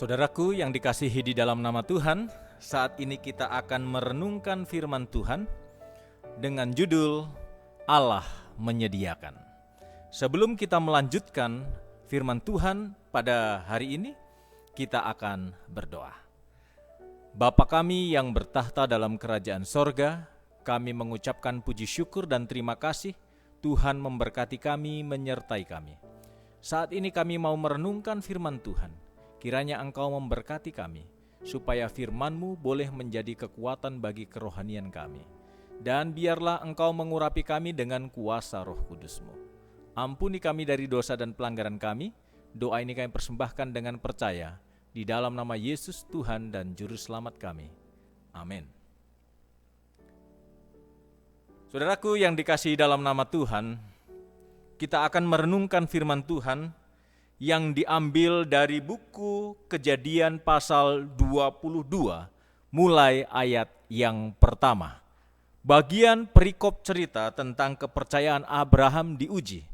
Saudaraku yang dikasihi di dalam nama Tuhan, saat ini kita akan merenungkan firman Tuhan dengan judul Allah Menyediakan. Sebelum kita melanjutkan firman Tuhan pada hari ini, kita akan berdoa. Bapa kami yang bertahta dalam kerajaan sorga, kami mengucapkan puji syukur dan terima kasih. Tuhan memberkati kami, menyertai kami. Saat ini kami mau merenungkan firman Tuhan. Kiranya Engkau memberkati kami, supaya firman-Mu boleh menjadi kekuatan bagi kerohanian kami. Dan biarlah Engkau mengurapi kami dengan kuasa Roh Kudus-Mu. Ampuni kami dari dosa dan pelanggaran kami. Doa ini kami persembahkan dengan percaya, di dalam nama Yesus Tuhan dan Juru Selamat kami. Amin. Saudaraku yang dikasihi dalam nama Tuhan, kita akan merenungkan firman Tuhan yang diambil dari buku Kejadian pasal 22, mulai ayat yang pertama. Bagian perikop cerita tentang kepercayaan Abraham diuji.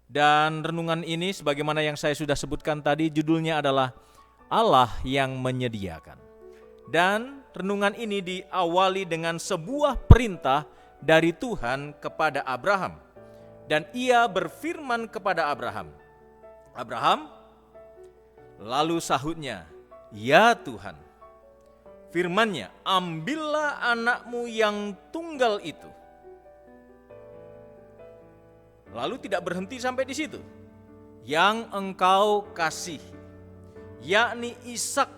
Dan renungan ini sebagaimana yang saya sudah sebutkan tadi, judulnya adalah Allah yang Menyediakan. Dan renungan ini diawali dengan sebuah perintah dari Tuhan kepada Abraham. Dan ia berfirman kepada Abraham, Abraham, lalu sahutnya, ya Tuhan. Firman-Nya, ambillah anakmu yang tunggal itu. Lalu tidak berhenti sampai di situ. Yang engkau kasih, yakni Ishak,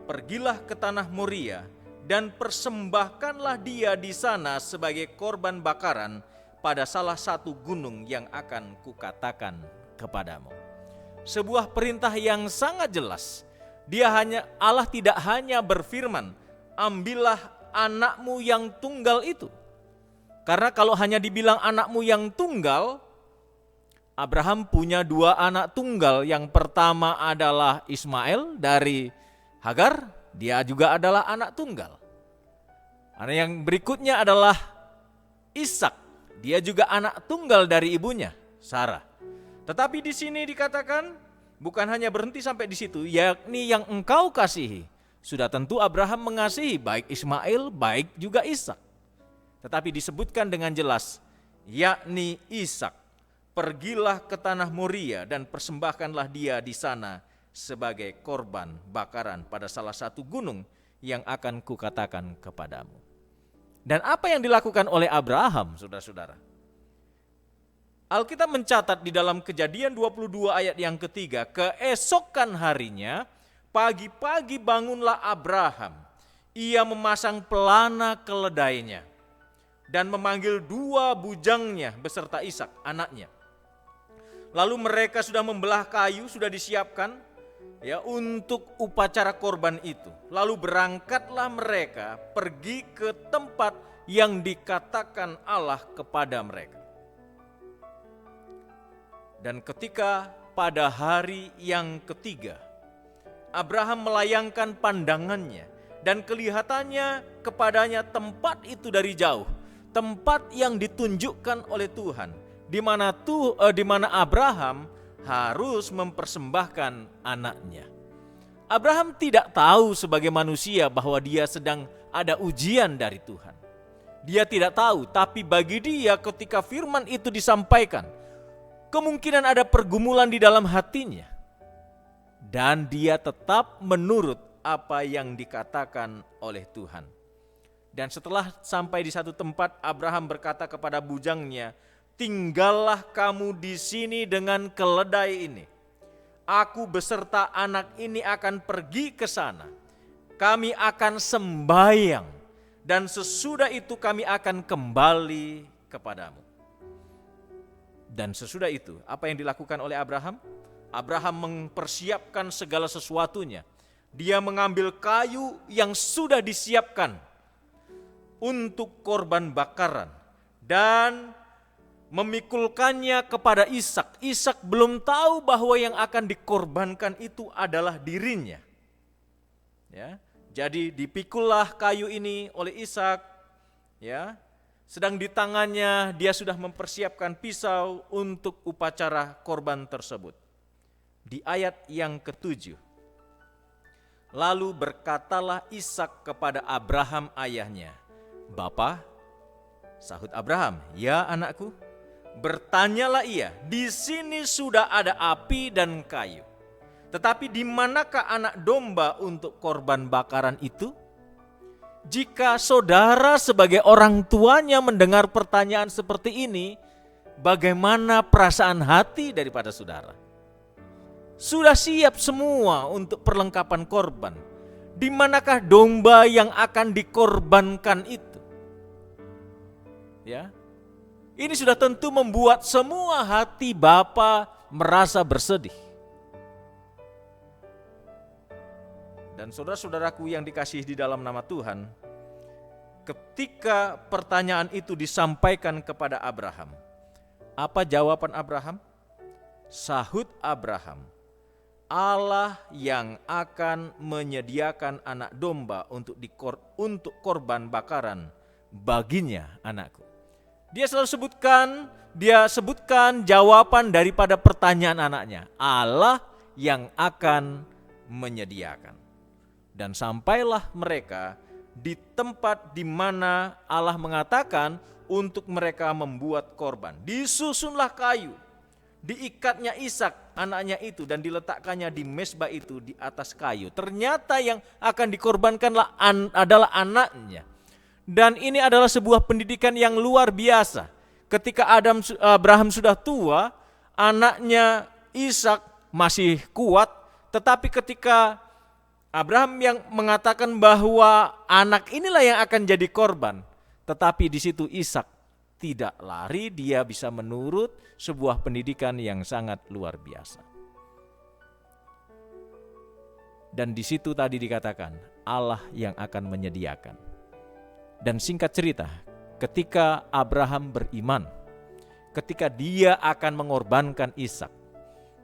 pergilah ke tanah Moria dan persembahkanlah dia di sana sebagai korban bakaran pada salah satu gunung yang akan kukatakan kepadamu. Sebuah perintah yang sangat jelas. Allah tidak hanya berfirman, ambillah anakmu yang tunggal itu. Karena kalau hanya dibilang anakmu yang tunggal, Abraham punya dua anak tunggal. Yang pertama adalah Ismail dari Hagar, dia juga adalah anak tunggal. Anak yang berikutnya adalah Ishak, dia juga anak tunggal dari ibunya, Sarah. Tetapi di sini dikatakan bukan hanya berhenti sampai di situ, yakni yang engkau kasihi. Sudah tentu Abraham mengasihi baik Ismail, baik juga Ishak. Tetapi disebutkan dengan jelas, yakni Ishak, pergilah ke tanah Moria dan persembahkanlah dia di sana sebagai korban bakaran pada salah satu gunung yang akan kukatakan kepadamu. Dan apa yang dilakukan oleh Abraham, saudara-saudara? Alkitab mencatat di dalam Kejadian 22 ayat yang ketiga, keesokan harinya, pagi-pagi bangunlah Abraham. Ia memasang pelana keledainya dan memanggil dua bujangnya beserta Ishak, anaknya. Lalu mereka sudah membelah kayu, sudah disiapkan ya untuk upacara korban itu. Lalu berangkatlah mereka pergi ke tempat yang dikatakan Allah kepada mereka. Dan ketika pada hari yang ketiga, Abraham melayangkan pandangannya dan kelihatannya kepadanya tempat itu dari jauh, tempat yang ditunjukkan oleh Tuhan, di mana Abraham harus mempersembahkan anaknya. Abraham tidak tahu sebagai manusia bahwa dia sedang ada ujian dari Tuhan. Dia tidak tahu, tapi bagi dia ketika firman itu disampaikan, kemungkinan ada pergumulan di dalam hatinya. Dan dia tetap menurut apa yang dikatakan oleh Tuhan. Dan setelah sampai di satu tempat, Abraham berkata kepada bujangnya, tinggallah kamu di sini dengan keledai ini. Aku beserta anak ini akan pergi ke sana. Kami akan sembahyang. Dan sesudah itu kami akan kembali kepadamu. Dan sesudah itu, apa yang dilakukan oleh Abraham? Abraham mempersiapkan segala sesuatunya. Dia mengambil kayu yang sudah disiapkan untuk korban bakaran dan memikulkannya kepada Ishak. Ishak belum tahu bahwa yang akan dikorbankan itu adalah dirinya. Ya, jadi dipikullah kayu ini oleh Ishak, ya. Sedang di tangannya dia sudah mempersiapkan pisau untuk upacara korban tersebut. Di ayat yang ke-7, Lalu berkatalah Ishak kepada Abraham ayahnya, "Bapa?" Sahut Abraham, "Ya anakku." Bertanyalah ia, "Di sini sudah ada api dan kayu, tetapi di manakah anak domba untuk korban bakaran itu?" Jika saudara sebagai orang tuanya mendengar pertanyaan seperti ini, bagaimana perasaan hati daripada saudara? Sudah siap semua untuk perlengkapan korban. Di manakah domba yang akan dikorbankan itu? Ya. Ini sudah tentu membuat semua hati Bapa merasa bersedih. Dan saudara-saudaraku yang dikasihi di dalam nama Tuhan, ketika pertanyaan itu disampaikan kepada Abraham, apa jawaban Abraham? Sahut Abraham, "Allah yang akan menyediakan anak domba untuk korban bakaran baginya anakku." Dia sebutkan jawaban daripada pertanyaan anaknya, Allah yang akan menyediakan. Dan sampailah mereka di tempat di mana Allah mengatakan untuk mereka membuat korban. Disusunlah kayu, diikatnya Ishak anaknya itu dan diletakkannya di mezbah itu di atas kayu. Ternyata yang akan dikorbankanlah adalah anaknya. Dan ini adalah sebuah pendidikan yang luar biasa. Ketika Abraham sudah tua, anaknya Ishak masih kuat, tetapi ketika Abraham yang mengatakan bahwa anak inilah yang akan jadi korban, tetapi di situ Ishak tidak lari, dia bisa menurut sebuah pendidikan yang sangat luar biasa. Dan di situ tadi dikatakan Allah yang akan menyediakan. Dan singkat cerita, ketika Abraham beriman, ketika dia akan mengorbankan Ishak,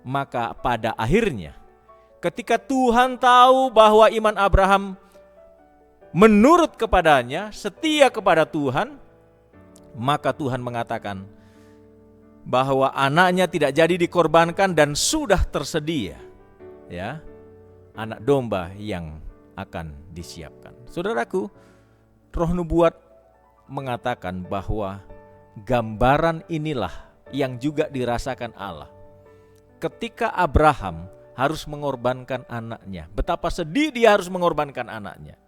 maka pada akhirnya ketika Tuhan tahu bahwa iman Abraham menurut kepadanya, setia kepada Tuhan, maka Tuhan mengatakan bahwa anaknya tidak jadi dikorbankan dan sudah tersedia, ya, anak domba yang akan disiapkan. Saudaraku, Roh Nubuat mengatakan bahwa gambaran inilah yang juga dirasakan Allah. Ketika Abraham harus mengorbankan anaknya, betapa sedih dia harus mengorbankan anaknya.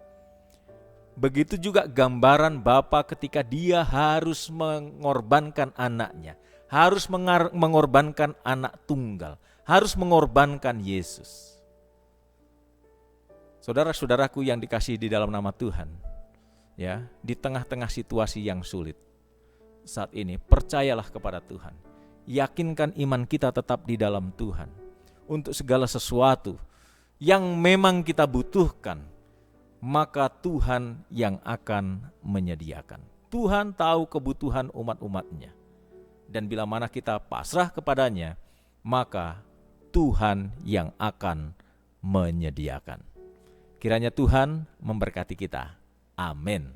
Begitu juga gambaran Bapa ketika dia harus mengorbankan anaknya, harus mengorbankan anak tunggal, harus mengorbankan Yesus. Saudara-saudaraku yang dikasihi di dalam nama Tuhan, ya, di tengah-tengah situasi yang sulit saat ini, percayalah kepada Tuhan. Yakinkan iman kita tetap di dalam Tuhan. Untuk segala sesuatu yang memang kita butuhkan, maka Tuhan yang akan menyediakan. Tuhan tahu kebutuhan umat-umatnya. Dan bila mana kita pasrah kepadanya, maka Tuhan yang akan menyediakan. Kiranya Tuhan memberkati kita. Amin.